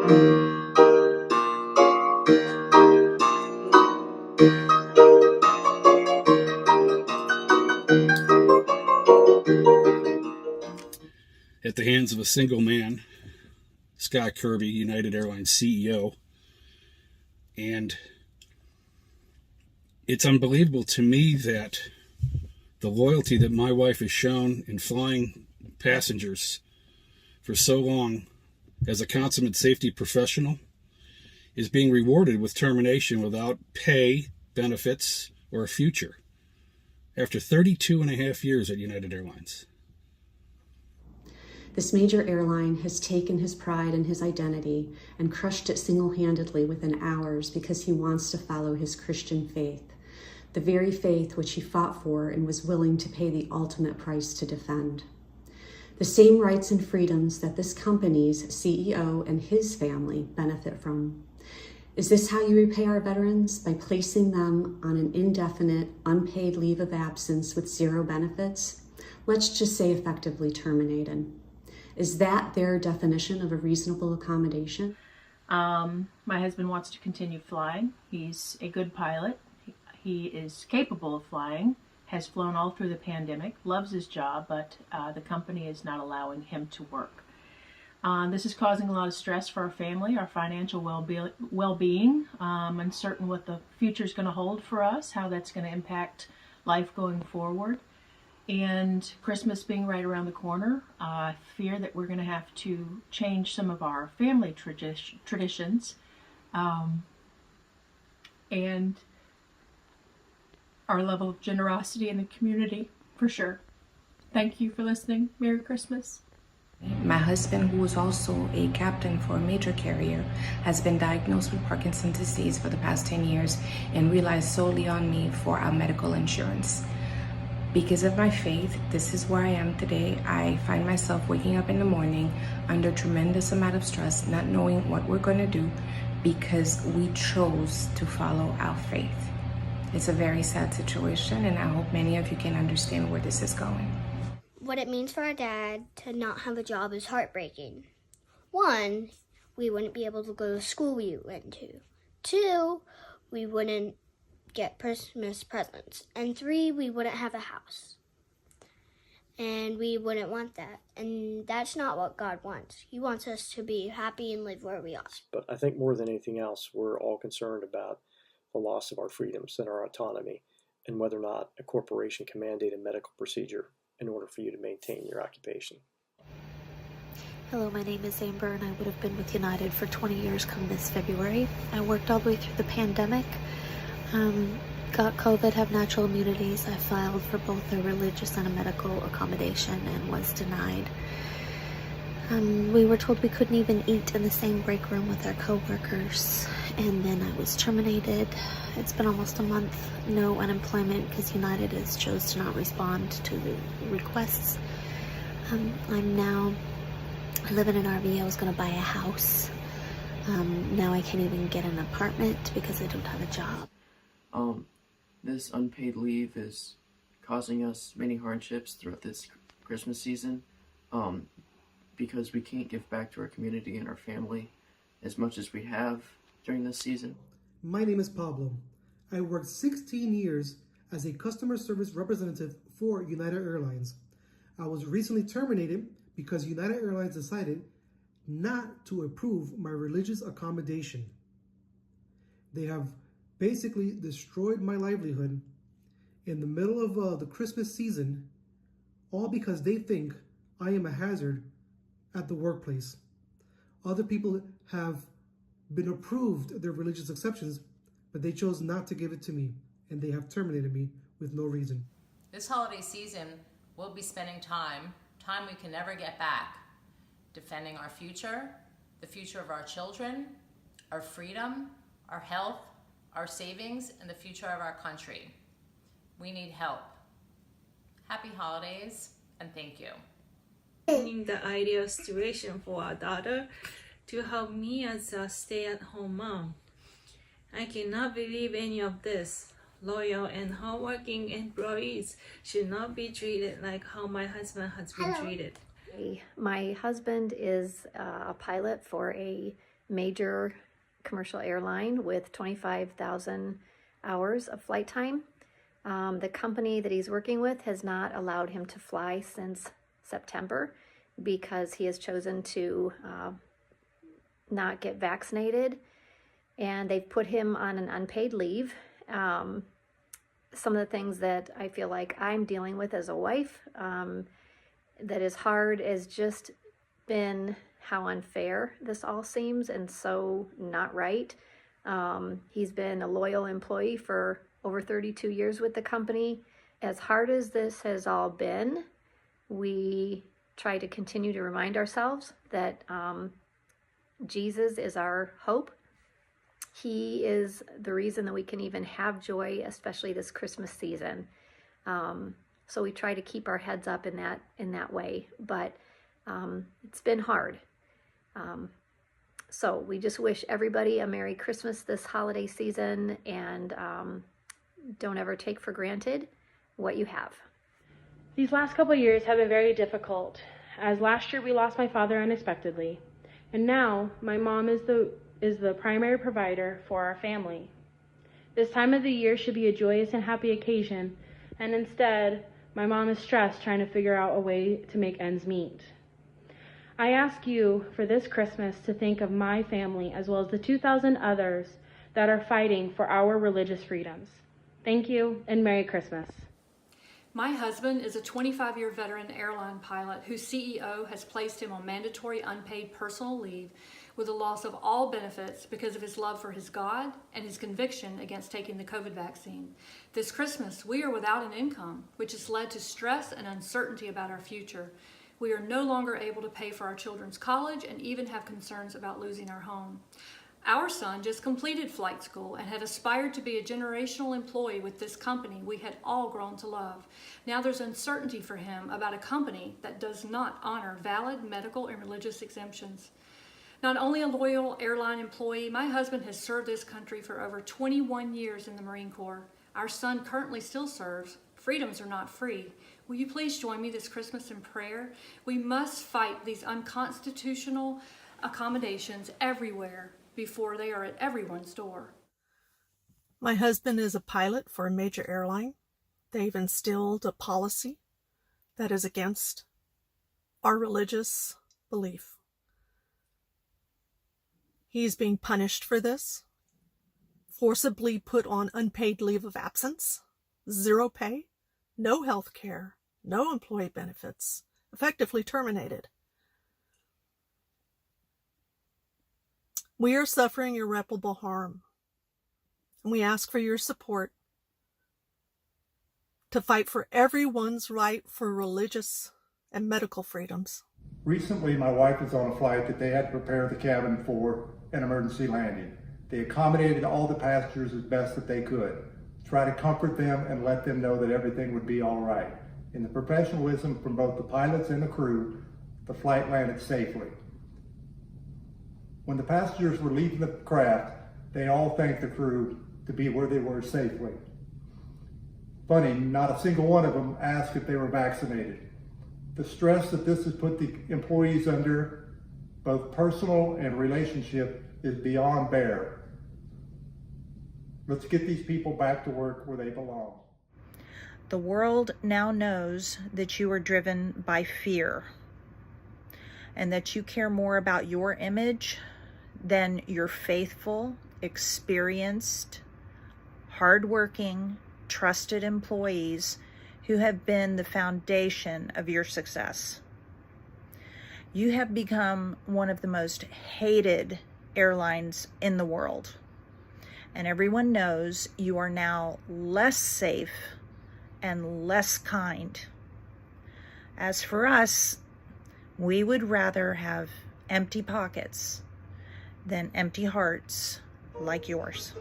At the hands of a single man, Scott Kirby, United Airlines CEO. And it's unbelievable to me that the loyalty that my wife has shown in flying passengers for so long as a consummate safety professional is being rewarded with termination without pay, benefits, or a future after 32 and a half years at United Airlines. This major airline has taken his pride and his identity and crushed it single-handedly within hours because he wants to follow his Christian faith, the very faith which he fought for and was willing to pay the ultimate price to defend. The same rights and freedoms that this company's CEO and his family benefit from. Is this how you repay our veterans? By placing them on an indefinite, unpaid leave of absence with zero benefits? Let's just say effectively terminated. Is that their definition of a reasonable accommodation? My husband wants to continue flying. He's a good pilot. He is capable of flying, has flown all through the pandemic, loves his job, but the company is not allowing him to work. This is causing a lot of stress for our family, our financial well-being, uncertain what the future is going to hold for us, how that's going to impact life going forward. And Christmas being right around the corner, I fear that we're going to have to change some of our family traditions and our level of generosity in the community, for sure. Thank you for listening. Merry Christmas. My husband, who is also a captain for a major carrier, has been diagnosed with Parkinson's disease for the past 10 years and relies solely on me for our medical insurance. Because of my faith, this is where I am today. I find myself waking up in the morning under tremendous amount of stress, not knowing what we're going to do because we chose to follow our faith. It's a very sad situation, and I hope many of you can understand where this is going. What it means for our dad to not have a job is heartbreaking. 1, we wouldn't be able to go to the school we went to. 2, we wouldn't get Christmas presents. And 3, we wouldn't have a house. And we wouldn't want that. And that's not what God wants. He wants us to be happy and live where we are. But I think more than anything else, we're all concerned about the loss of our freedoms and our autonomy, and whether or not a corporation can mandate a medical procedure in order for you to maintain your occupation. Hello, my name is Amber, and I would have been with United for 20 years come this February. I worked all the way through the pandemic, got COVID, have natural immunities. I filed for both a religious and a medical accommodation and was denied. We were told we couldn't even eat in the same break room with our co-workers, and then I was terminated. It's been almost a month, no unemployment because United has chose to not respond to the requests. I'm now living in an RV. I was going to buy a house. Now I can't even get an apartment because I don't have a job. This unpaid leave is causing us many hardships throughout this Christmas season. Because we can't give back to our community and our family as much as we have during this season. My name is Pablo. I worked 16 years as a customer service representative for United Airlines. I was recently terminated because United Airlines decided not to approve my religious accommodation. They have basically destroyed my livelihood in the middle of the Christmas season, all because they think I am a hazard at the workplace. Other people have been approved their religious exceptions, but they chose not to give it to me, and they have terminated me with no reason. This holiday season, we'll be spending time we can never get back, defending our future, the future of our children, our freedom, our health, our savings, and the future of our country. We need help. Happy holidays, and thank you. The ideal situation for our daughter to help me as a stay-at-home mom. I cannot believe any of this. Loyal and hardworking employees should not be treated like how my husband has been treated. My husband is a pilot for a major commercial airline with 25,000 hours of flight time. The company that he's working with has not allowed him to fly since September because he has chosen to not get vaccinated, and they've put him on an unpaid leave. Some of the things that I feel like I'm dealing with as a wife that is hard has just been how unfair this all seems and so not right. He's been a loyal employee for over 32 years with the company. As hard as this has all been, we try to continue to remind ourselves that Jesus is our hope. He is the reason that we can even have joy, especially this Christmas season. So we try to keep our heads up in that way, but it's been hard. So we just wish everybody a Merry Christmas this holiday season, and don't ever take for granted what you have. These last couple of years have been very difficult, as last year we lost my father unexpectedly, and now my mom is the primary provider for our family. This time of the year should be a joyous and happy occasion, and instead, my mom is stressed trying to figure out a way to make ends meet. I ask you for this Christmas to think of my family as well as the 2,000 others that are fighting for our religious freedoms. Thank you, and Merry Christmas. My husband is a 25-year veteran airline pilot whose CEO has placed him on mandatory unpaid personal leave with the loss of all benefits because of his love for his God and his conviction against taking the COVID vaccine. This Christmas, we are without an income, which has led to stress and uncertainty about our future. We are no longer able to pay for our children's college and even have concerns about losing our home. Our son just completed flight school and had aspired to be a generational employee with this company we had all grown to love. Now there's uncertainty for him about a company that does not honor valid medical and religious exemptions. Not only a loyal airline employee, my husband has served this country for over 21 years in the Marine Corps. Our son currently still serves. Freedoms are not free. Will you please join me this Christmas in prayer? We must fight these unconstitutional accommodations everywhere before they are at everyone's door. My husband is a pilot for a major airline. They've instilled a policy that is against our religious belief. He's being punished for this, forcibly put on unpaid leave of absence, 0 pay, no health care, no employee benefits, effectively terminated. We are suffering irreparable harm, and we ask for your support to fight for everyone's right for religious and medical freedoms. Recently, my wife was on a flight that they had to prepare the cabin for an emergency landing. They accommodated all the passengers as best that they could, try to comfort them and let them know that everything would be all right. In the professionalism from both the pilots and the crew, the flight landed safely. When the passengers were leaving the craft, they all thanked the crew to be where they were safely. Funny, not a single one of them asked if they were vaccinated. The stress that this has put the employees under, both personal and relationship, is beyond bear. Let's get these people back to work where they belong. The world now knows that you are driven by fear and that you care more about your image than your faithful, experienced, hardworking, trusted employees who have been the foundation of your success. You have become one of the most hated airlines in the world, and everyone knows you are now less safe and less kind. As for us, we would rather have empty pockets than empty hearts like yours.